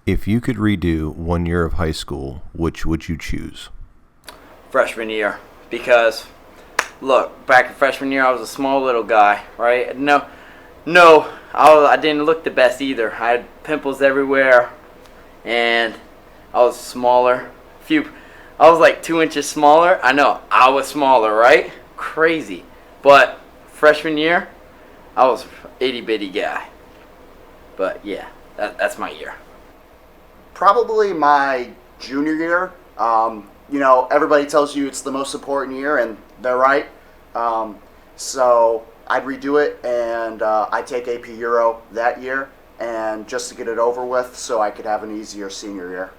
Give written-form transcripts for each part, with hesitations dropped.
If you could redo 1 year of high school, which would you choose? Freshman year, because look, back in freshman year, I was a small little guy, right? No, I didn't look the best either. I had pimples everywhere, and I was smaller. I was like 2 inches smaller. I know, I was smaller, right? Crazy. But freshman year, I was itty bitty guy. But yeah, that's my year. Probably my junior year. Everybody tells you it's the most important year, and they're right. So I'd redo it, and I'd take AP Euro that year, and just to get it over with, so I could have an easier senior year.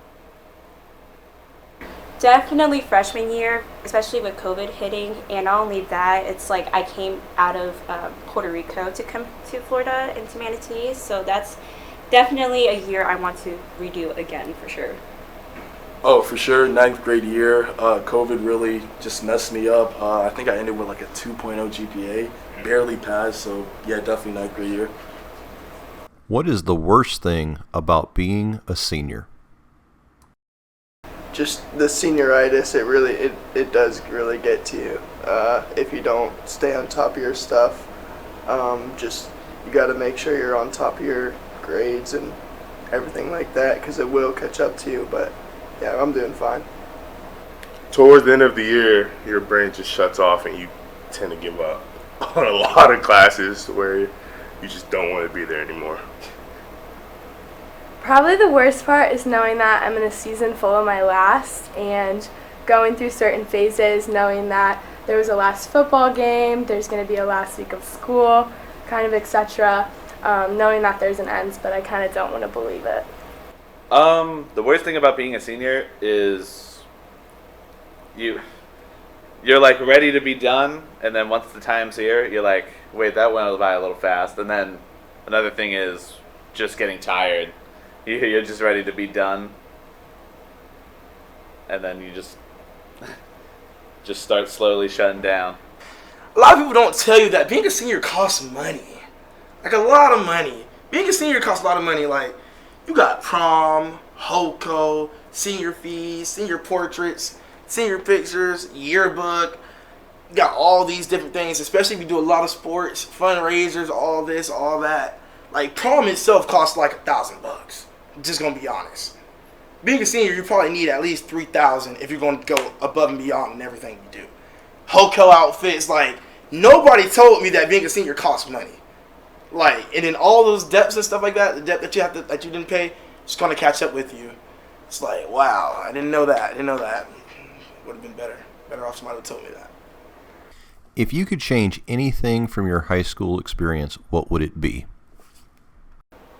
Definitely freshman year, especially with COVID hitting, and not only that, it's like I came out of Puerto Rico to come to Florida and to Manatee, so that's definitely a year I want to redo again for sure. Oh, for sure, ninth grade year. COVID really just messed me up. I think I ended with like a 2.0 GPA, barely passed, so yeah, definitely ninth grade year. What is the worst thing about being a senior? Just the senioritis, it does really get to you if you don't stay on top of your stuff. Just you got to make sure you're on top of your grades and everything like that, because it will catch up to you. But yeah, I'm doing fine. Towards the end of the year, your brain just shuts off and you tend to give up on a lot of classes where you just don't want to be there anymore. Probably the worst part is knowing that I'm in a season full of my last and going through certain phases, knowing that there was a last football game, there's going to be a last week of school, kind of etc. Knowing that there's an end, but I kind of don't want to believe it. The worst thing about being a senior is you're like ready to be done, and then once the time's here, you're like, wait, that went by a little fast. And then another thing is just getting tired. You're just ready to be done, and then you just start slowly shutting down. A lot of people don't tell you that being a senior costs money, like a lot of money. Being a senior costs a lot of money. Like you got prom, HOCO, senior fees, senior portraits, senior pictures, yearbook. You got all these different things, especially if you do a lot of sports, fundraisers, all this, all that. Like prom itself costs like $1,000. Just gonna be honest. Being a senior, you probably need at least $3,000 if you're going to go above and beyond in everything you do. HOCO outfits, like nobody told me that being a senior costs money. Like, and then all those debts and stuff like that, the debt that you didn't pay, it's gonna catch up with you. It's like, wow, I didn't know that. Would have been better. Better off somebody would have told me that. If you could change anything from your high school experience, what would it be?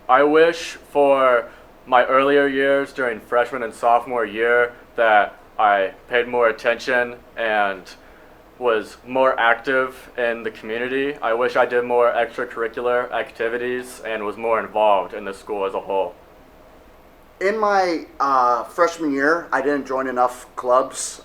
I wish for my earlier years during freshman and sophomore year that I paid more attention and was more active in the community. I wish I did more extracurricular activities and was more involved in the school as a whole. In my freshman year, I didn't join enough clubs.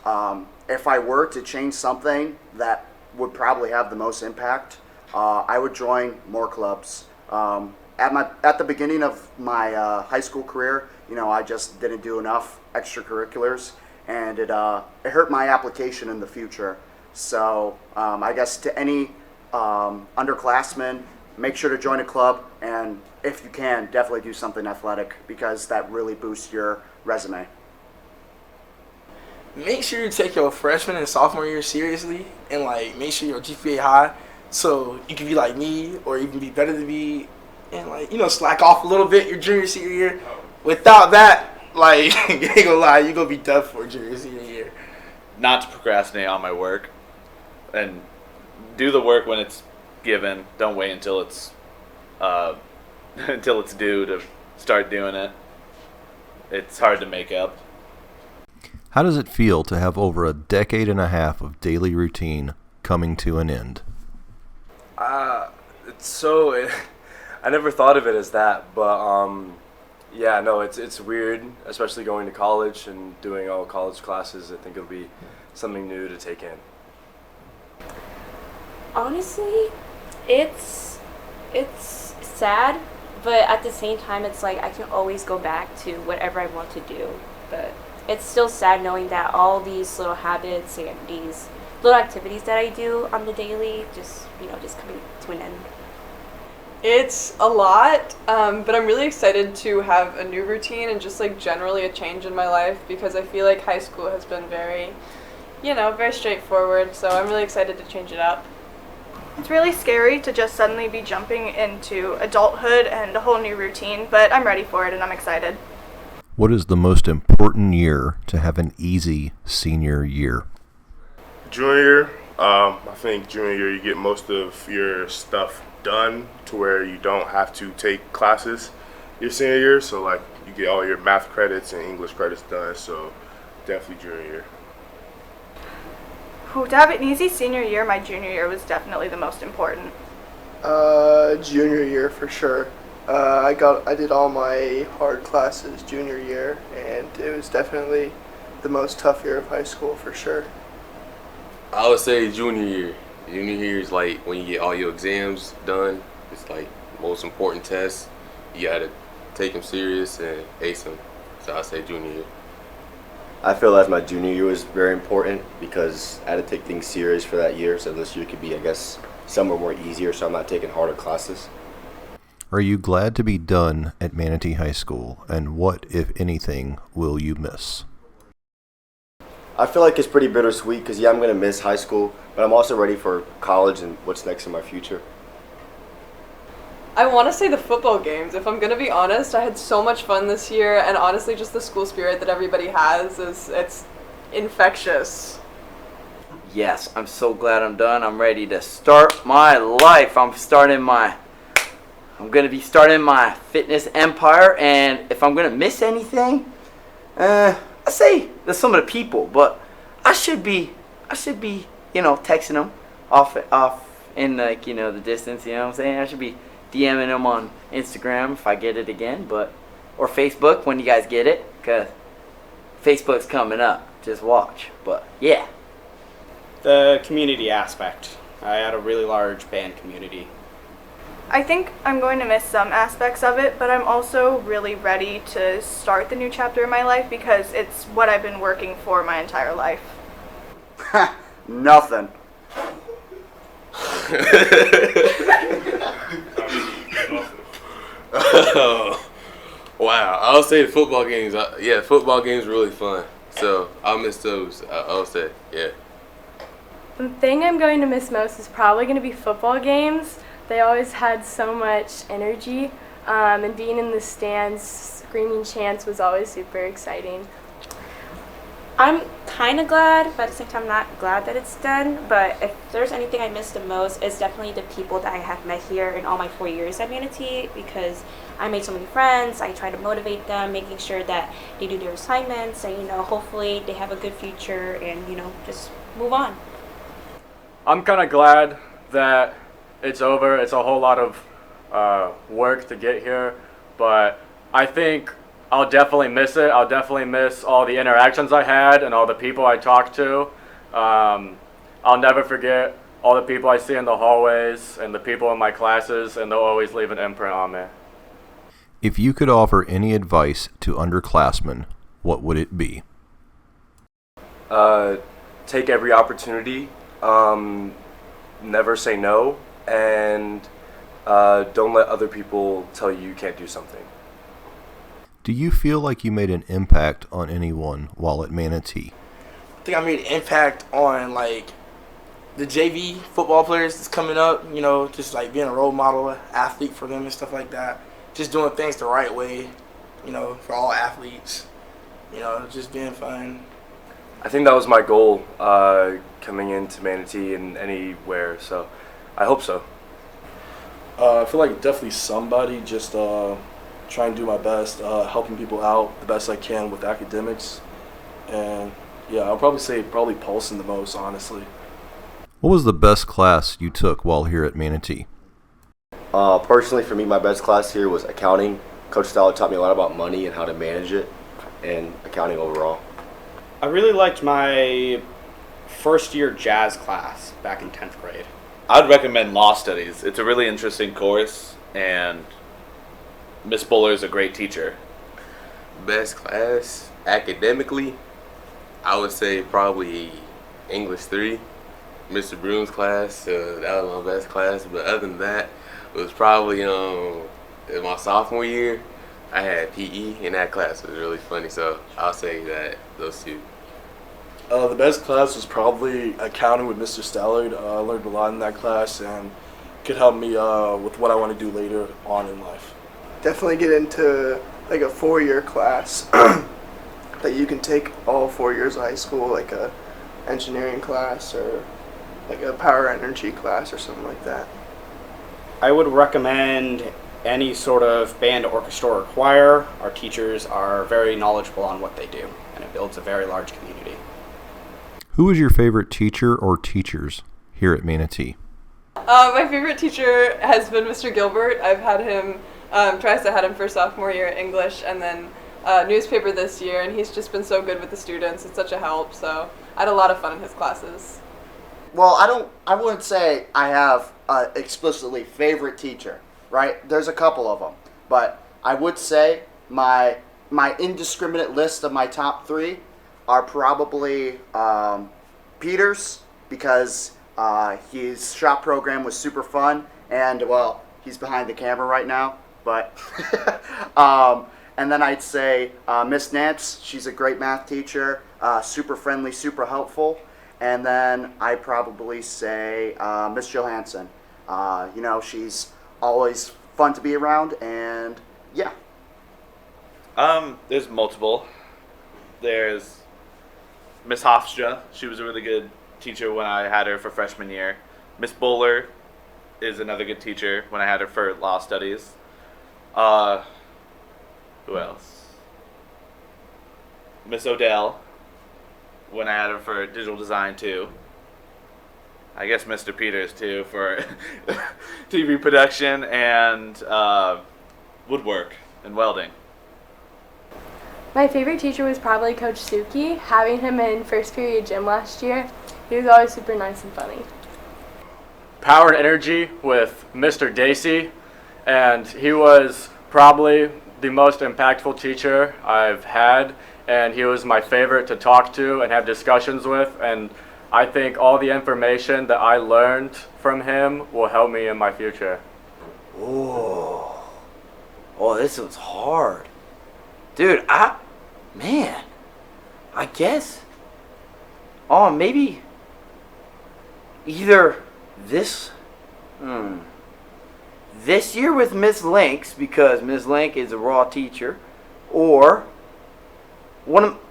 If I were to change something that would probably have the most impact, I would join more clubs. At the beginning of my high school career, I just didn't do enough extracurriculars, and it hurt my application in the future. So I guess to any underclassmen, make sure to join a club, and if you can, definitely do something athletic, because that really boosts your resume. Make sure you take your freshman and sophomore year seriously, and like make sure your GPA high, so you can be like me or even be better than me, and like slack off a little bit your junior senior year. Without that, like you ain't gonna lie, you're gonna be tough for junior senior year. Not to procrastinate on my work, and do the work when it's given. Don't wait until it's due to start doing it. It's hard to make up. How does it feel to have over a decade and a half of daily routine coming to an end? I never thought of it as that, but yeah, no, it's weird, especially going to college and doing all college classes. I think it'll be something new to take in. Honestly, it's sad, but at the same time, it's like I can always go back to whatever I want to do. But it's still sad knowing that all these little habits and these little activities that I do on the daily just coming to an end. It's a lot, but I'm really excited to have a new routine and just like generally a change in my life because I feel like high school has been very, very straightforward. So I'm really excited to change it up. It's really scary to just suddenly be jumping into adulthood and a whole new routine, but I'm ready for it and I'm excited. What is the most important year to have an easy senior year? Junior year, I think junior year you get most of your stuff done to where you don't have to take classes your senior year. So like you get all your math credits and English credits done. So definitely junior year. To have an easy senior year, my junior year was definitely the most important. Junior year for sure. I did all my hard classes junior year, and it was definitely the most tough year of high school for sure. I would say junior year. Junior year is like when you get all your exams done. It's like the most important test. You gotta take them serious and ace them. So I say junior year. I feel as my junior year was very important because I had to take things serious for that year. So this year could be, I guess, somewhere more easier. So I'm not taking harder classes. Are you glad to be done at Manatee High School, and what, if anything, will you miss? I feel like it's pretty bittersweet because, I'm going to miss high school, but I'm also ready for college and what's next in my future. I want to say the football games. If I'm going to be honest, I had so much fun this year, and honestly, just the school spirit that everybody has it's infectious. Yes, I'm so glad I'm done. I'm ready to start my life. I'm going to be starting my fitness empire, and if I'm going to miss anything, I say there's some of the people, but I should be, texting them off in the distance, you know what I'm saying? I should be DMing them on Instagram if I get it again, or Facebook when you guys get it, because Facebook's coming up. Just watch, but yeah. The community aspect. I had a really large band community. I think I'm going to miss some aspects of it, but I'm also really ready to start the new chapter in my life because it's what I've been working for my entire life. Nothing. Oh, wow. I'll say the football games. Football games are really fun. So I'll miss those. I'll say, yeah. The thing I'm going to miss most is probably going to be football games. They always had so much energy, and being in the stands, screaming chants was always super exciting. I'm kind of glad, but at the same time not glad that it's done. But if there's anything I miss the most, it's definitely the people that I have met here in all my 4 years at Manatee, because I made so many friends. I try to motivate them, making sure that they do their assignments, and hopefully they have a good future, and just move on. I'm kind of glad that it's over. It's a whole lot of work to get here, but I think I'll definitely miss it. I'll definitely miss all the interactions I had and all the people I talked to. I'll never forget all the people I see in the hallways and the people in my classes, and they'll always leave an imprint on me. If you could offer any advice to underclassmen, what would it be? Take every opportunity. Never say no. And don't let other people tell you can't do something. Do you feel like you made an impact on anyone while at Manatee? I think I made an impact on the JV football players that's coming up, just being a role model athlete for them and stuff like that. Just doing things the right way, for all athletes, just being fun. I think that was my goal coming into Manatee and anywhere, so I hope so. I feel like definitely somebody, just trying to do my best, helping people out the best I can with academics. And yeah, I'll probably say Paulson the most, honestly. What was the best class you took while here at Manatee? Personally, for me, my best class here was accounting. Coach Stallard taught me a lot about money and how to manage it, and accounting overall. I really liked my first year jazz class back in 10th grade. I'd recommend law studies. It's a really interesting course, and Miss Buller is a great teacher. Best class academically, I would say probably English 3. Mr. Broom's class, that was my best class. But other than that, it was probably in my sophomore year, I had PE, and that class was really funny. So I'll say that those two. The best class was probably accounting with Mr. Stallard. I learned a lot in that class and could help me with what I want to do later on in life. Definitely get into like a 4-year class that you can take all 4 years of high school, like a engineering class or like a power energy class or something like that. I would recommend any sort of band, orchestra, or choir. Our teachers are very knowledgeable on what they do, and it builds a very large community. Who is your favorite teacher or teachers here at Manatee? My favorite teacher has been Mr. Gilbert. I've had him twice. I had him for sophomore year English and then newspaper this year, and he's just been so good with the students. It's such a help, so I had a lot of fun in his classes. Well, I wouldn't say I have an explicitly favorite teacher, right? There's a couple of them, but I would say my indiscriminate list of my top 3 are probably Peters, because his shop program was super fun, and well, he's behind the camera right now, but and then I'd say Miss Nance. She's a great math teacher, super friendly, super helpful. And then I'd probably say Miss Johansson. She's always fun to be around, and yeah. There's multiple. There's Miss Hofstra. She was a really good teacher when I had her for freshman year. Miss Bowler is another good teacher when I had her for law studies. Who else? Miss Odell when I had her for digital design too. I guess Mr. Peters too for TV production and woodwork and welding. My favorite teacher was probably Coach Suki. Having him in first period gym last year, he was always super nice and funny. Power and energy with Mr. Dacey, and he was probably the most impactful teacher I've had, and he was my favorite to talk to and have discussions with, and I think all the information that I learned from him will help me in my future. Oh, this was hard. Dude, I guess, maybe either this year with Miss Links, because Miss Link is a raw teacher, or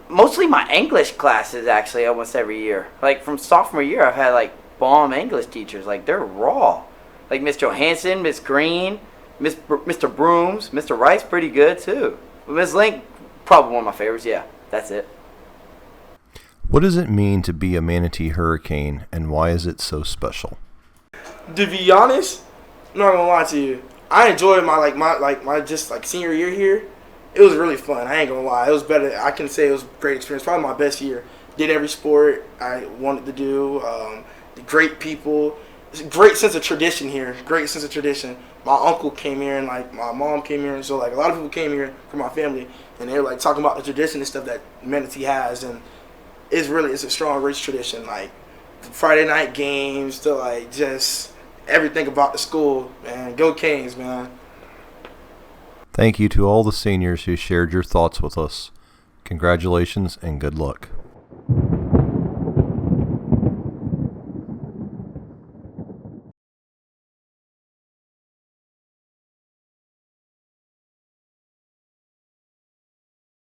mostly my English classes, actually, almost every year. Like, from sophomore year, I've had, like, bomb English teachers. Like, they're raw. Like, Miss Johansson, Miss Green, Mr. Brooms, Mr. Rice, pretty good, too. But Miss Link, probably one of my favorites. Yeah, that's it. What does it mean to be a Manatee Hurricane, and why is it so special? To be honest, I'm not gonna lie to you. I enjoyed my senior year here. It was really fun. I ain't gonna lie. It was better. I can say it was a great experience. Probably my best year. Did every sport I wanted to do. Great people. It's a great sense of tradition here. Great sense of tradition. My uncle came here and my mom came here, and so a lot of people came here from my family, and they were talking about the tradition and stuff that Manatee has, and it's a strong, rich tradition. Friday night games to just everything about the school, man. Go Canes, man. Thank you to all the seniors who shared your thoughts with us. Congratulations and good luck.